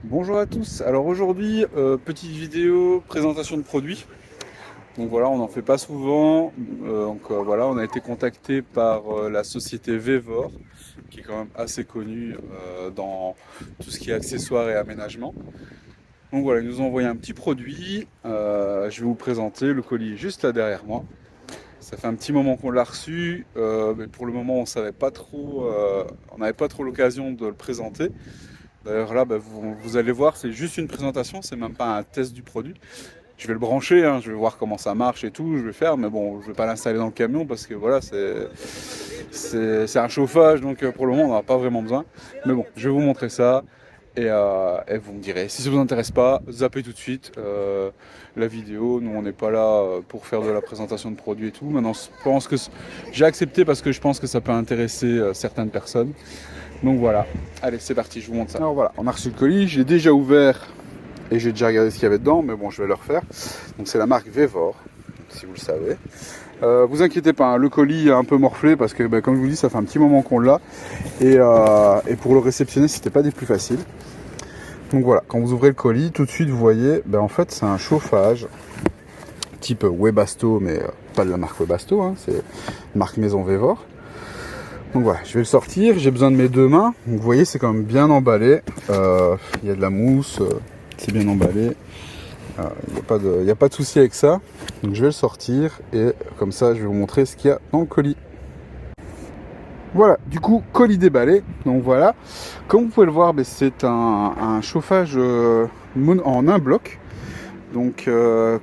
Bonjour à tous. Alors aujourd'hui, petite vidéo présentation de produits. Donc voilà, on n'en fait pas souvent. Voilà, on a été contacté par la société Vevor, qui est quand même assez connue dans tout ce qui est accessoires et aménagement. Donc voilà, ils nous ont envoyé un petit produit. Je vais vous présenter le colis juste là derrière moi. Ça fait un petit moment qu'on l'a reçu, mais pour le moment on n'avait pas trop l'occasion de le présenter. D'ailleurs là, vous allez voir, c'est juste une présentation, c'est même pas un test du produit. Je vais le brancher, hein, je vais voir comment ça marche et tout, je vais faire, mais bon, je vais pas l'installer dans le camion parce que voilà, c'est un chauffage, donc pour le moment on n'en a pas vraiment besoin. Mais bon, je vais vous montrer ça et vous me direz. Si ça vous intéresse pas, zappez tout de suite la vidéo. Nous on n'est pas là pour faire de la présentation de produits et tout. Maintenant, je pense que j'ai accepté parce que je pense que ça peut intéresser certaines personnes. Donc voilà, allez c'est parti, je vous montre ça. Alors voilà, on a reçu le colis, j'ai déjà ouvert et j'ai déjà regardé ce qu'il y avait dedans, mais bon je vais le refaire. Donc c'est la marque Vevor, si vous le savez. Vous inquiétez pas, hein, le colis est un peu morflé parce que comme je vous dis ça fait un petit moment qu'on l'a et pour le réceptionner c'était pas des plus faciles. Donc voilà, quand vous ouvrez le colis, tout de suite vous voyez, en fait c'est un chauffage type Webasto, mais pas de la marque Webasto, hein, c'est marque maison Vevor. Donc voilà, je vais le sortir, j'ai besoin de mes deux mains. Donc vous voyez, c'est quand même bien emballé. Il y a de la mousse, c'est bien emballé. Il n'y a pas de souci avec ça. Donc je vais le sortir et comme ça, je vais vous montrer ce qu'il y a dans le colis. Voilà, du coup, colis déballé. Donc voilà, comme vous pouvez le voir, c'est un chauffage en un bloc. Donc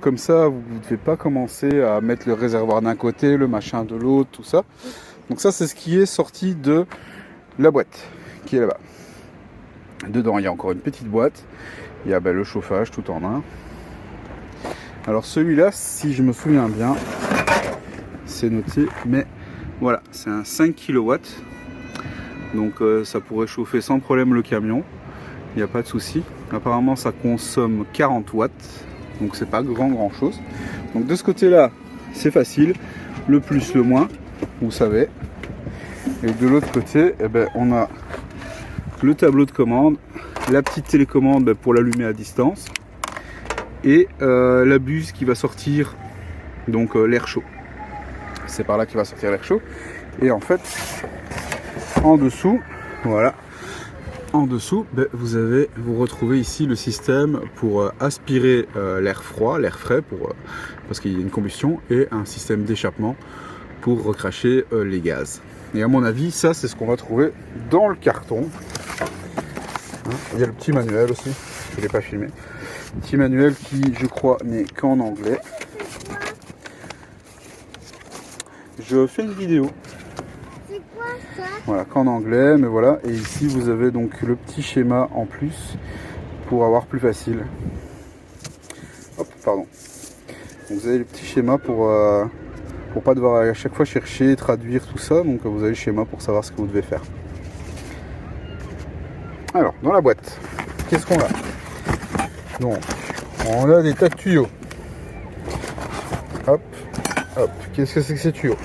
comme ça, vous ne devez pas commencer à mettre le réservoir d'un côté, le machin de l'autre, tout ça. Donc ça c'est ce qui est sorti de la boîte qui est là-bas. Dedans il y a encore une petite boîte. Il y a le chauffage tout en un. Alors celui-là, si je me souviens bien, c'est noté, mais voilà, c'est un 5 kW. Donc ça pourrait chauffer sans problème le camion. Il n'y a pas de souci. Apparemment ça consomme 40 watts. Donc c'est pas grand chose. Donc de ce côté-là, c'est facile. Le plus, le moins, vous savez. Et de l'autre côté, on a le tableau de commande, la petite télécommande pour l'allumer à distance et la buse qui va sortir donc l'air chaud. C'est par là qu'il va sortir l'air chaud. Et en fait, en dessous, voilà, en dessous, vous retrouvez ici le système pour aspirer l'air froid, l'air frais, parce qu'il y a une combustion, et un système d'échappement pour recracher les gaz. Et à mon avis, ça c'est ce qu'on va trouver dans le carton. Il y a le petit manuel aussi, je ne l'ai pas filmé. Petit manuel qui, je crois, n'est qu'en anglais. Je fais une vidéo. C'est quoi ça? Voilà, qu'en anglais, mais voilà. Et ici, vous avez donc le petit schéma en plus pour avoir plus facile. Hop, pardon. Donc vous avez le petit schéma pour pas devoir à chaque fois chercher, traduire tout ça. Donc vous avez le schéma pour savoir ce que vous devez faire. Alors, dans la boîte, qu'est-ce qu'on a? Donc, on a des tas de tuyaux. Hop, hop. Qu'est-ce que c'est que ces tuyaux?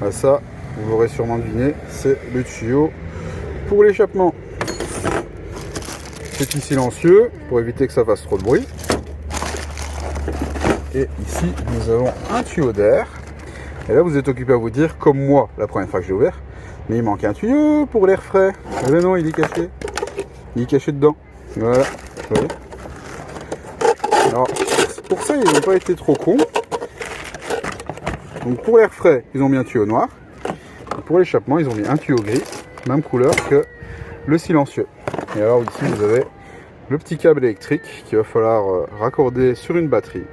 Ça, vous l'aurez sûrement deviné, c'est le tuyau pour l'échappement. Petit silencieux pour éviter que ça fasse trop de bruit. Et ici, nous avons un tuyau d'air. Et là, vous êtes occupé à vous dire, comme moi, la première fois que j'ai ouvert, mais il manque un tuyau pour l'air frais. Eh ben non, il est caché. Il est caché dedans. Voilà. Vous voyez. Alors, pour ça, ils n'ont pas été trop cons. Donc, pour l'air frais, ils ont mis un tuyau noir. Et pour l'échappement, ils ont mis un tuyau gris, même couleur que le silencieux. Et alors, ici, vous avez le petit câble électrique qu'il va falloir raccorder sur une batterie.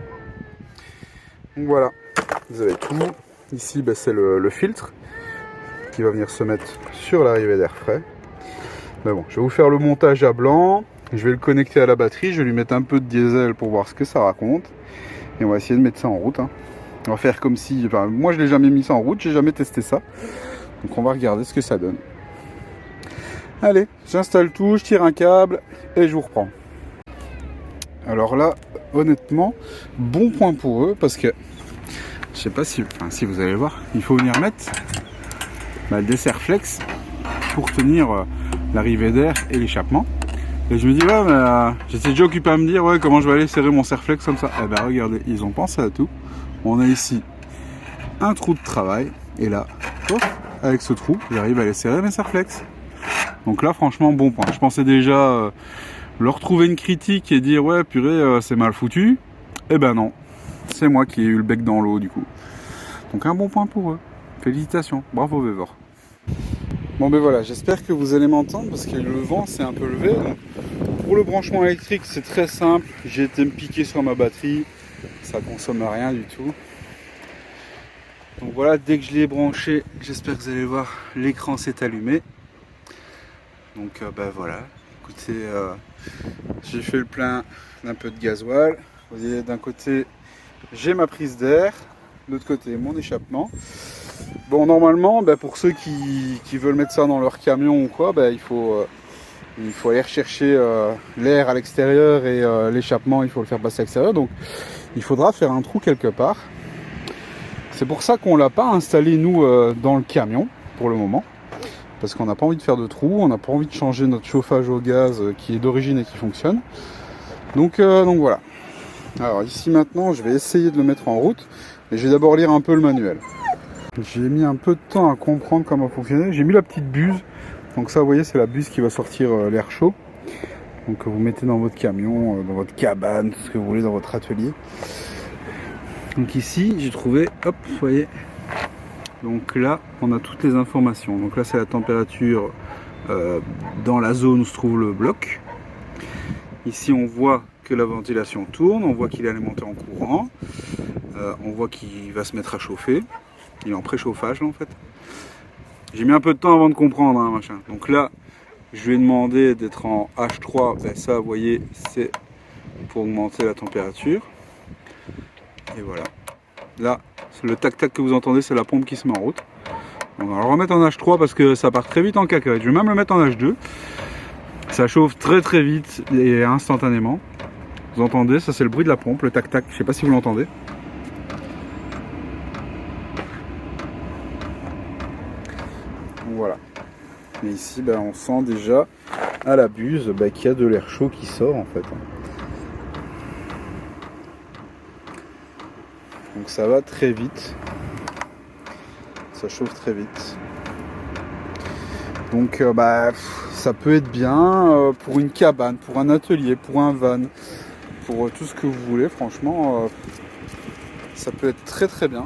Donc voilà, vous avez tout. Ici, c'est le filtre qui va venir se mettre sur l'arrivée d'air frais. Mais bon, je vais vous faire le montage à blanc. Je vais le connecter à la batterie. Je vais lui mettre un peu de diesel pour voir ce que ça raconte. Et on va essayer de mettre ça en route. On va faire comme si... Enfin, moi, je l'ai jamais mis ça en route. J'ai jamais testé ça. Donc, on va regarder ce que ça donne. Allez, j'installe tout. Je tire un câble et je vous reprends. Alors là, honnêtement, bon point pour eux parce que je sais pas si vous allez voir, il faut venir mettre le dessert flex pour tenir l'arrivée d'air et l'échappement. Et je me dis, ouais, mais j'étais déjà occupé à me dire, ouais, comment je vais aller serrer mon Serflex comme ça. Eh ben, regardez, ils ont pensé à tout. On a ici un trou de travail. Et là, hop, avec ce trou, j'arrive à aller serrer mes Serflex. Donc là, franchement, bon point. Je pensais déjà leur trouver une critique et dire, ouais, purée, c'est mal foutu. Eh ben non, c'est moi qui ai eu le bec dans l'eau, du coup. Donc un bon point pour eux. Félicitations, bravo Vévor. Bon ben voilà, j'espère que vous allez m'entendre parce que le vent s'est un peu levé. Donc, pour le branchement électrique, c'est très simple. J'ai été me piquer sur ma batterie, ça consomme rien du tout. Donc voilà, dès que je l'ai branché, j'espère que vous allez voir, l'écran s'est allumé. Donc ben voilà, écoutez, j'ai fait le plein d'un peu de gasoil. Vous voyez, d'un côté, j'ai ma prise d'air, de l'autre côté, mon échappement. Bon, normalement, bah, pour ceux qui veulent mettre ça dans leur camion ou quoi, bah, il faut aller rechercher l'air à l'extérieur et l'échappement, il faut le faire passer à l'extérieur. Donc, il faudra faire un trou quelque part. C'est pour ça qu'on ne l'a pas installé, nous, dans le camion, pour le moment. Parce qu'on n'a pas envie de faire de trou, on n'a pas envie de changer notre chauffage au gaz qui est d'origine et qui fonctionne. Donc voilà. Alors ici, maintenant, je vais essayer de le mettre en route. Mais je vais d'abord lire un peu le manuel. J'ai mis un peu de temps à comprendre comment fonctionnait. J'ai mis la petite buse. Donc ça, vous voyez, c'est la buse qui va sortir l'air chaud. Donc vous mettez dans votre camion, dans votre cabane, tout ce que vous voulez, dans votre atelier. Donc ici, j'ai trouvé, hop, vous voyez. Donc là, on a toutes les informations. Donc là, c'est la température dans la zone où se trouve le bloc. Ici, on voit que la ventilation tourne, on voit qu'il est alimenté en courant, on voit qu'il va se mettre à chauffer. Il est en préchauffage là en fait. J'ai mis un peu de temps avant de comprendre hein, machin. Donc là, je lui ai demandé d'être en H3. Ben ça, vous voyez, c'est pour augmenter la température. Et voilà. Là, le tac-tac que vous entendez, c'est la pompe qui se met en route. Donc, on va le remettre en H3 parce que ça part très vite en cacahuète. Je vais même le mettre en H2. Ça chauffe très très vite et instantanément. Vous entendez, ça c'est le bruit de la pompe, le tac-tac. Je sais pas si vous l'entendez. Voilà. Et ici, ben, on sent déjà à la buse ben, qu'il y a de l'air chaud qui sort en fait. Donc ça va très vite. Ça chauffe très vite. Donc ça peut être bien pour une cabane, pour un atelier, pour un van, pour tout ce que vous voulez. Franchement, ça peut être très très bien.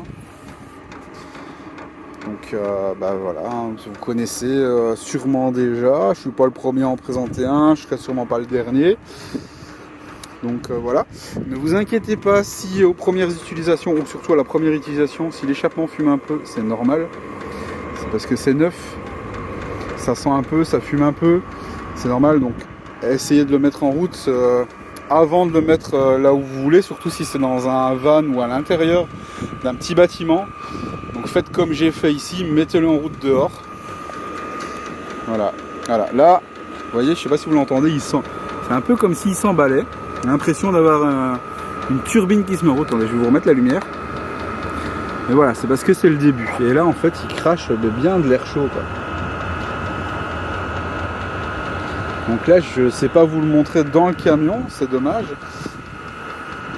Donc voilà, vous connaissez sûrement déjà. Je suis pas le premier à en présenter un, je serai sûrement pas le dernier. Donc voilà. Ne vous inquiétez pas si aux premières utilisations, ou surtout à la première utilisation, si l'échappement fume un peu, c'est normal. C'est parce que c'est neuf. Ça sent un peu, ça fume un peu. C'est normal, donc essayez de le mettre en route avant de le mettre là où vous voulez, surtout si c'est dans un van ou à l'intérieur d'un petit bâtiment. Donc faites comme j'ai fait ici, mettez-le en route dehors. Voilà, voilà. Là, vous voyez, je sais pas si vous l'entendez, c'est un peu comme s'il s'emballait. J'ai l'impression d'avoir une turbine qui se met en route. Attendez, je vais vous remettre la lumière. Mais voilà, c'est parce que c'est le début. Et là, en fait, il crache bien de l'air chaud, quoi. Donc là, je sais pas vous le montrer dans le camion, c'est dommage.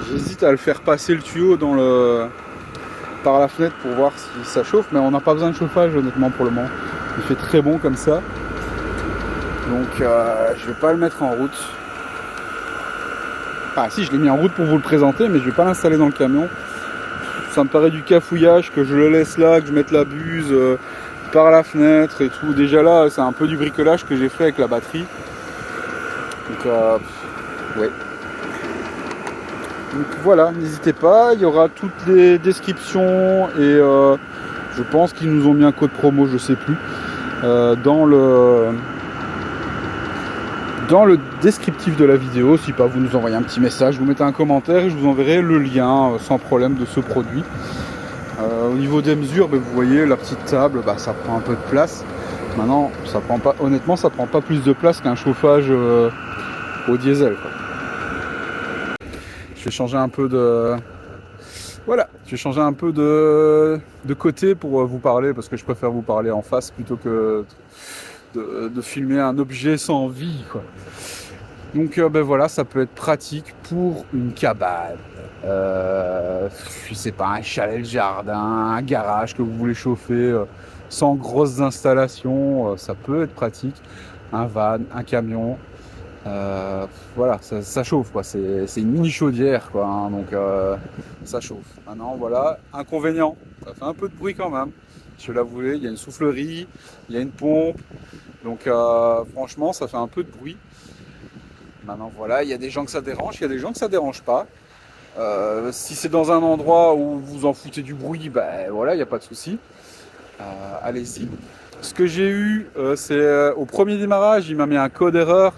J'hésite à le faire passer le tuyau par la fenêtre pour voir si ça chauffe, mais on n'a pas besoin de chauffage honnêtement pour le moment. Il fait très bon comme ça. Donc je vais pas le mettre en route. Ah si, je l'ai mis en route pour vous le présenter, mais je vais pas l'installer dans le camion. Ça me paraît du cafouillage que je le laisse là, que je mette la buse par la fenêtre et tout. Déjà là, c'est un peu du bricolage que j'ai fait avec la batterie. Donc ouais. Donc voilà, n'hésitez pas, il y aura toutes les descriptions et je pense qu'ils nous ont mis un code promo, je sais plus, dans le descriptif de la vidéo. Si pas, vous nous envoyez un petit message, vous mettez un commentaire et je vous enverrai le lien sans problème de ce produit. Au niveau des mesures, vous voyez la petite table, ça prend un peu de place. Maintenant, ça prend pas, honnêtement, ça prend pas plus de place qu'un chauffage au diesel, quoi. Je vais changer un peu de... Voilà, je vais changer un peu de côté pour vous parler, parce que je préfère vous parler en face plutôt que de filmer un objet sans vie, quoi. Donc ben voilà, ça peut être pratique pour une cabane, je sais pas, un chalet de jardin, un garage que vous voulez chauffer sans grosses installations, ça peut être pratique. Un van, un camion, voilà, ça chauffe quoi, c'est une mini chaudière quoi, hein, donc ça chauffe. Maintenant voilà, inconvénient, ça fait un peu de bruit quand même, je l'avouer, il y a une soufflerie, il y a une pompe, donc franchement ça fait un peu de bruit. Maintenant voilà, il y a des gens que ça dérange, il y a des gens que ça dérange pas. Si c'est dans un endroit où vous en foutez du bruit, ben voilà, il n'y a pas de souci. Allez-y. Ce que j'ai eu, c'est au premier démarrage, il m'a mis un code erreur.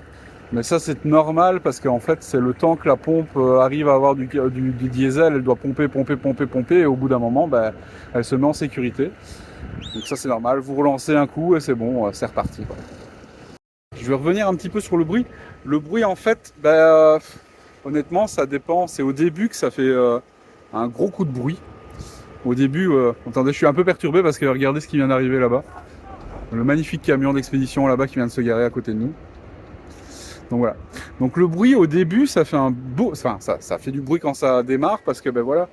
Mais ça, c'est normal parce qu'en fait, c'est le temps que la pompe arrive à avoir du diesel. Elle doit pomper, pomper, pomper, pomper. Et au bout d'un moment, ben, elle se met en sécurité. Donc ça, c'est normal. Vous relancez un coup et c'est bon, c'est reparti, quoi. Je vais revenir un petit peu sur le bruit. Le bruit, en fait, honnêtement, ça dépend. C'est au début que ça fait un gros coup de bruit. Au début, attendez, je suis un peu perturbé parce que regardez ce qui vient d'arriver là-bas. Le magnifique camion d'expédition là-bas qui vient de se garer à côté de nous. Donc voilà. Donc le bruit au début, ça fait un beau, enfin ça fait du bruit quand ça démarre parce que ben voilà,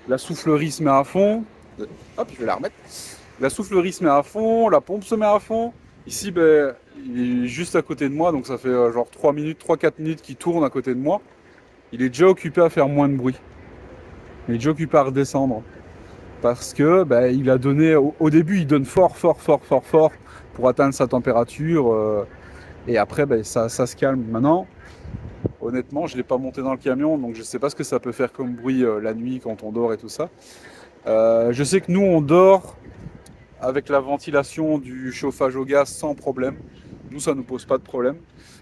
la soufflerie se met à fond. Hop, je vais la remettre. La soufflerie se met à fond, la pompe se met à fond. Ici, ben, il est juste à côté de moi, donc ça fait genre 3 minutes, 3-4 minutes qu'il tourne à côté de moi. Il est déjà occupé à faire moins de bruit. Il est déjà occupé à redescendre. Parce que ben, il a donné, au début, il donne fort, fort, fort, fort, fort pour atteindre sa température. Et après, ben, ça se calme. Maintenant, honnêtement, je ne l'ai pas monté dans le camion, donc je ne sais pas ce que ça peut faire comme bruit la nuit quand on dort et tout ça. Je sais que nous, on dort avec la ventilation du chauffage au gaz sans problème. Nous, ça ne nous pose pas de problème.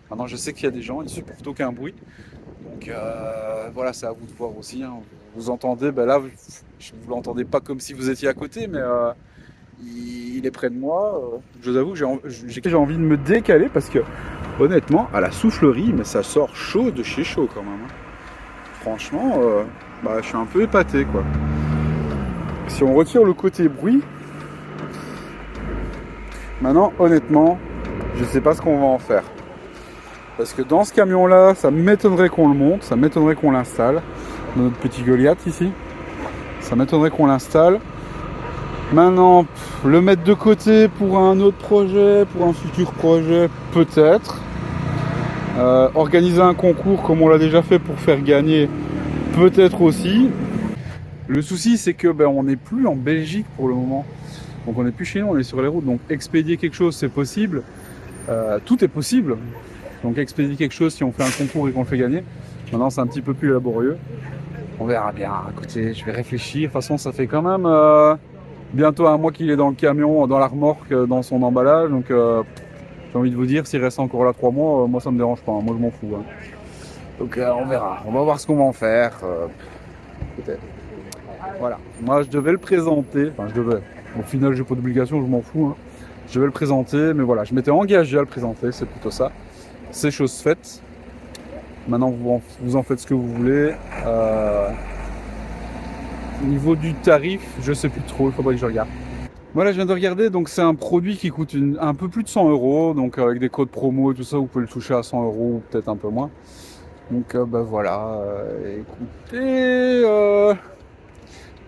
Maintenant, je sais qu'il y a des gens, ils supportent aucun bruit. Donc voilà, c'est à vous de voir aussi. Hein. Vous entendez, ben là, vous ne l'entendez pas comme si vous étiez à côté, mais il est près de moi. Je vous avoue que j'ai envie de me décaler parce que, honnêtement, à la soufflerie, mais ça sort chaud de chez chaud quand même. Hein. Franchement, je suis un peu épaté, quoi. Si on retire le côté bruit, maintenant, honnêtement, je ne sais pas ce qu'on va en faire. Parce que dans ce camion-là, ça m'étonnerait qu'on le monte, ça m'étonnerait qu'on l'installe. Dans notre petit Goliath ici. Ça m'étonnerait qu'on l'installe. Maintenant, le mettre de côté pour un autre projet, pour un futur projet, peut-être. Organiser un concours comme on l'a déjà fait pour faire gagner, peut-être aussi. Le souci, c'est que on n'est plus en Belgique pour le moment. Donc on n'est plus chez nous, on est sur les routes. Donc expédier quelque chose, c'est possible. Tout est possible. Donc expédier quelque chose si on fait un concours et qu'on le fait gagner. Maintenant, c'est un petit peu plus laborieux. On verra bien. Écoutez, je vais réfléchir. De toute façon, ça fait quand même bientôt un mois qu'il est dans le camion, dans la remorque, dans son emballage. Donc j'ai envie de vous dire, s'il reste encore là 3 mois, moi ça me dérange pas. Moi je m'en fous. Hein. Donc on verra. On va voir ce qu'on va en faire. Peut-être. Voilà. Moi je devais le présenter. Enfin, je devais. Au final, j'ai pas d'obligation, je m'en fous. Hein. Je devais le présenter, mais voilà, je m'étais engagé à le présenter, c'est plutôt ça. C'est chose faite. Maintenant, vous en faites ce que vous voulez. Au niveau du tarif, je sais plus trop, il faudrait que je regarde. Voilà, je viens de regarder, donc c'est un produit qui coûte un peu plus de 100 €, donc avec des codes promo et tout ça, vous pouvez le toucher à 100 € ou peut-être un peu moins. Donc voilà, écoutez,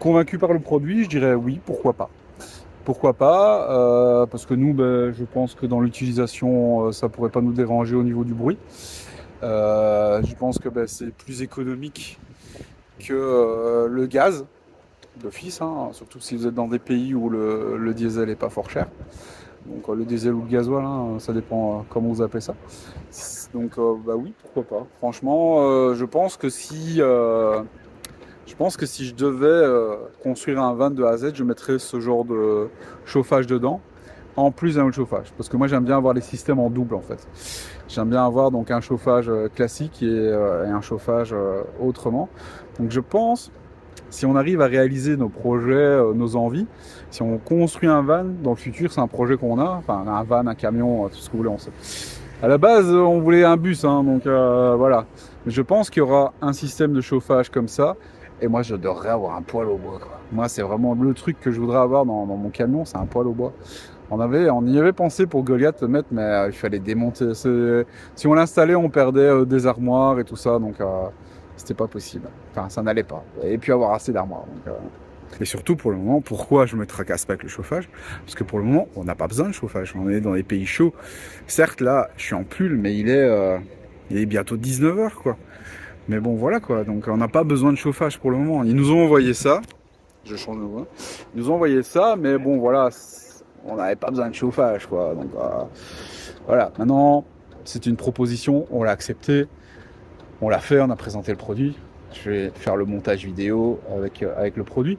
convaincu par le produit, je dirais oui, pourquoi pas. Pourquoi pas, parce que nous, je pense que dans l'utilisation, ça pourrait pas nous déranger au niveau du bruit. Je pense que c'est plus économique que le gaz d'office, hein, surtout si vous êtes dans des pays où le diesel est pas fort cher. Donc le diesel ou le gasoil, hein, ça dépend comment vous appelez ça. Donc oui, pourquoi pas. Franchement, je pense que si je devais construire un van de A à Z, je mettrais ce genre de chauffage dedans, en plus d'un autre chauffage. Parce que moi j'aime bien avoir les systèmes en double en fait. J'aime bien avoir donc un chauffage classique et un chauffage autrement. Donc je pense, si on arrive à réaliser nos projets, nos envies, si on construit un van dans le futur, c'est un projet qu'on a, enfin un van, un camion, tout ce que vous voulez, on sait. À la base, on voulait un bus, hein, donc voilà. Mais je pense qu'il y aura un système de chauffage comme ça. Et moi, j'adorerais avoir un poêle au bois, quoi. Moi, c'est vraiment le truc que je voudrais avoir dans mon camion, c'est un poêle au bois. On y avait pensé pour Goliath le mettre, mais il fallait démonter. Si on l'installait, on perdait des armoires et tout ça, donc c'était pas possible. Enfin, ça n'allait pas. Et puis avoir assez d'armoires. Et surtout pour le moment, pourquoi je me tracasse pas avec le chauffage? Parce que pour le moment, on n'a pas besoin de chauffage. On est dans les pays chauds. Certes, là, je suis en pull, mais il est bientôt 19h, quoi. Mais bon, voilà, quoi. Donc, on n'a pas besoin de chauffage pour le moment. Ils nous ont envoyé ça. Je change de voix. Ils nous ont envoyé ça, mais bon, voilà, on n'avait pas besoin de chauffage, quoi. Donc, voilà. Maintenant, c'est une proposition. On l'a accepté. On l'a fait. On a présenté le produit. Je vais faire le montage vidéo avec le produit.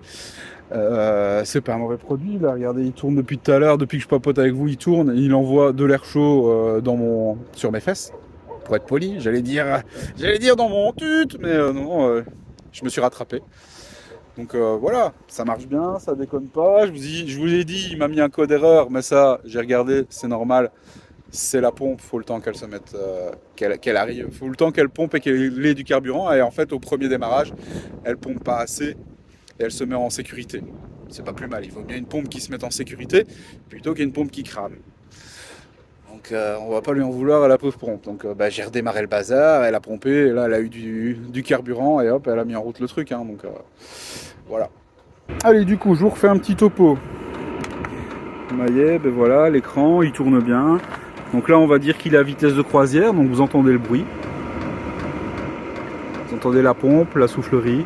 C'est pas un mauvais produit là, regardez, il tourne depuis tout à l'heure, depuis que je papote avec vous, il tourne, il envoie de l'air chaud sur mes fesses, pour être poli, j'allais dire dans mon tut, mais non, je me suis rattrapé. Donc voilà, ça marche bien, ça déconne pas, je vous ai dit, il m'a mis un code erreur, mais ça, j'ai regardé, c'est normal. C'est la pompe, faut le temps qu'elle se mette, qu'elle arrive, faut le temps qu'elle pompe et qu'elle ait du carburant. Et en fait, au premier démarrage, elle pompe pas assez et elle se met en sécurité. C'est pas plus mal. Il vaut mieux une pompe qui se mette en sécurité plutôt qu'une pompe qui crame. Donc, on va pas lui en vouloir à la pauvre pompe. Donc, j'ai redémarré le bazar, elle a pompé, et là, elle a eu du carburant et hop, elle a mis en route le truc. Hein, donc, voilà. Allez, du coup, je vous refais un petit topo. Vous voyez, ben voilà, l'écran, il tourne bien. Donc là, on va dire qu'il est à vitesse de croisière, donc vous entendez le bruit. Vous entendez la pompe, la soufflerie.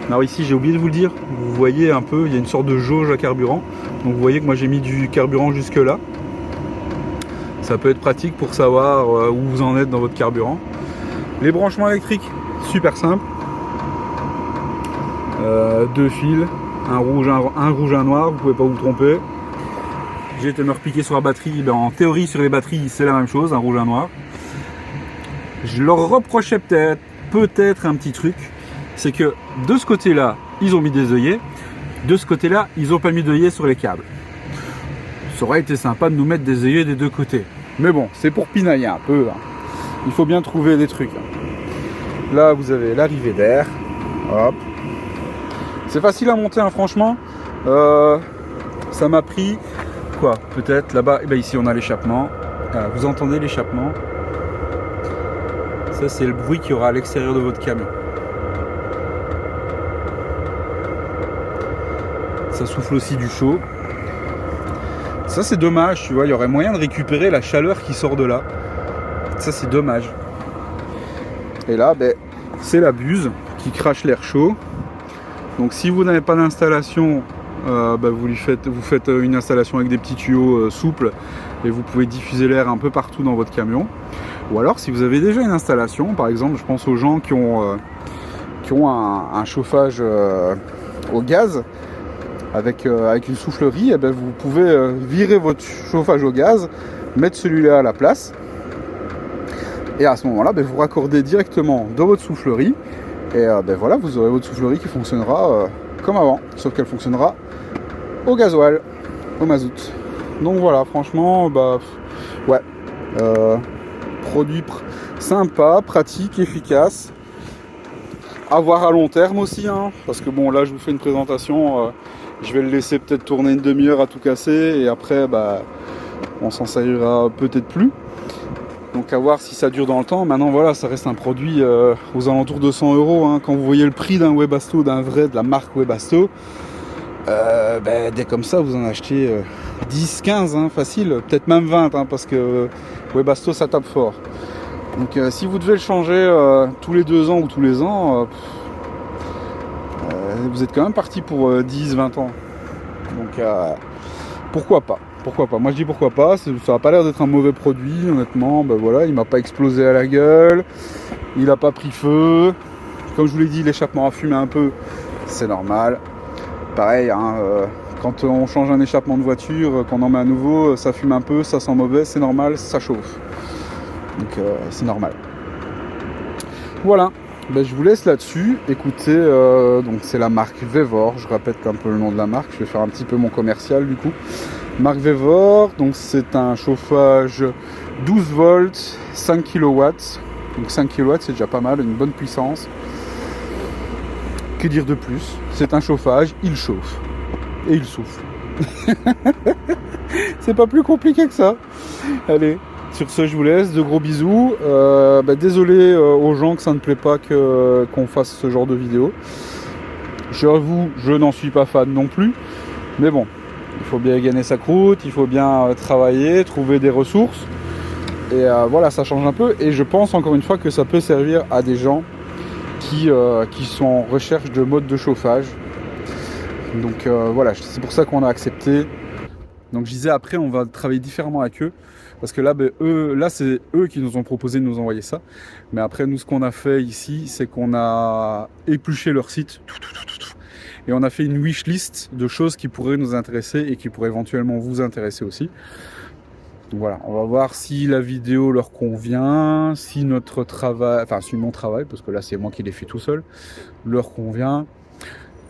Alors ici, j'ai oublié de vous le dire, vous voyez un peu, il y a une sorte de jauge à carburant. Donc vous voyez que moi j'ai mis du carburant jusque là. Ça peut être pratique pour savoir où vous en êtes dans votre carburant. Les branchements électriques, super simple. 2 fils, un rouge, un noir, vous pouvez pas vous tromper. J'ai été me repiquer sur la batterie, ben en théorie sur les batteries c'est la même chose, un rouge, un noir. Je leur reprochais peut-être un petit truc, c'est que de ce côté-là, ils ont mis des œillets, de ce côté-là, ils n'ont pas mis d'œillets sur les câbles. Ça aurait été sympa de nous mettre des œillets des deux côtés. Mais bon, c'est pour pinailler un peu. Hein. Il faut bien trouver des trucs. Hein. Là, vous avez l'arrivée d'air. Hop. C'est facile à monter, hein, franchement. Ça m'a pris... quoi, peut-être là-bas, et ben ici on a l'échappement. Vous entendez l'échappement? Ça c'est le bruit qu'il y aura à l'extérieur de votre camion. Ça souffle aussi du chaud. Ça c'est dommage, tu vois, il y aurait moyen de récupérer la chaleur qui sort de là. Ça c'est dommage. Et là, ben, c'est la buse qui crache l'air chaud. Donc si vous n'avez pas d'installation, vous faites une installation avec des petits tuyaux souples et vous pouvez diffuser l'air un peu partout dans votre camion. Ou alors si vous avez déjà une installation, par exemple je pense aux gens qui ont un chauffage au gaz avec une soufflerie, vous pouvez virer votre chauffage au gaz, mettre celui-là à la place et à ce moment-là vous raccordez directement dans votre soufflerie et voilà, vous aurez votre soufflerie qui fonctionnera comme avant, sauf qu'elle fonctionnera au gasoil, au mazout. Donc voilà, franchement, ouais, produit sympa, pratique, efficace. À voir à long terme aussi, hein, parce que bon, là je vous fais une présentation, je vais le laisser peut-être tourner une demi-heure à tout casser et après, on s'en servira peut-être plus. Donc à voir si ça dure dans le temps. Maintenant voilà, ça reste un produit aux alentours de 100 €. Hein. Quand vous voyez le prix d'un Webasto, de la marque Webasto, dès comme ça vous en achetez 10, 15, hein, facile, peut-être même 20, hein, parce que Webasto ça tape fort. Donc si vous devez le changer tous les 2 ans ou tous les ans, vous êtes quand même parti pour 10, 20 ans. Donc pourquoi pas? Pourquoi pas? Moi je dis pourquoi pas, ça n'a pas l'air d'être un mauvais produit, honnêtement, voilà, il m'a pas explosé à la gueule, il a pas pris feu, comme je vous l'ai dit, l'échappement a fumé un peu, c'est normal. Pareil, hein, quand on change un échappement de voiture, qu'on en met à nouveau, ça fume un peu, ça sent mauvais, c'est normal, ça chauffe. Donc c'est normal. Voilà, je vous laisse là-dessus. Écoutez, donc c'est la marque Vevor, je répète un peu le nom de la marque, je vais faire un petit peu mon commercial du coup. Marque Vevor, donc c'est un chauffage 12 volts, 5 kW. Donc 5 kW c'est déjà pas mal, une bonne puissance. Que dire de plus? C'est un chauffage, il chauffe et il souffle. C'est pas plus compliqué que ça. Allez, sur ce, je vous laisse. De gros bisous. Désolé aux gens que ça ne plaît pas qu'on fasse ce genre de vidéo. J'avoue, je n'en suis pas fan non plus. Mais bon, il faut bien gagner sa croûte, il faut bien travailler, trouver des ressources. Et voilà, ça change un peu. Et je pense encore une fois que ça peut servir à des gens qui sont en recherche de mode de chauffage. Donc voilà, c'est pour ça qu'on a accepté. Donc je disais, après on va travailler différemment avec eux, parce que là, c'est eux qui nous ont proposé de nous envoyer ça. Mais après, nous, ce qu'on a fait ici, c'est qu'on a épluché leur site, et on a fait une wishlist de choses qui pourraient nous intéresser et qui pourraient éventuellement vous intéresser aussi. Donc voilà, on va voir si la vidéo leur convient, si notre travail, enfin si mon travail, parce que là c'est moi qui l'ai fait tout seul, leur convient.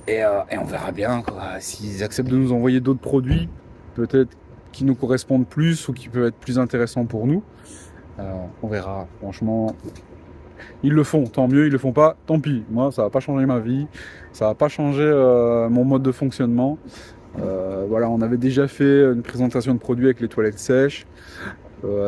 Et on verra bien s'ils acceptent de nous envoyer d'autres produits, peut-être qui nous correspondent plus ou qui peuvent être plus intéressants pour nous. On verra, franchement. Ils le font, tant mieux, ils le font pas, tant pis. Moi, ça va pas changer ma vie, ça va pas changer mon mode de fonctionnement. Voilà, on avait déjà fait une présentation de produits avec les toilettes sèches.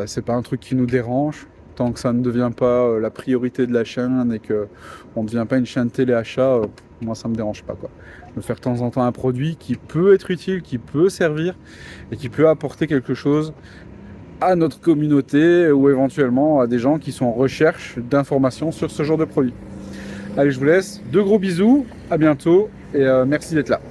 C'est pas un truc qui nous dérange, tant que ça ne devient pas la priorité de la chaîne et qu'on ne devient pas une chaîne téléachat. Moi, ça me dérange pas, quoi. De faire de temps en temps un produit qui peut être utile, qui peut servir et qui peut apporter quelque chose à notre communauté ou éventuellement à des gens qui sont en recherche d'informations sur ce genre de produit. Allez, je vous laisse. De gros bisous, à bientôt et merci d'être là.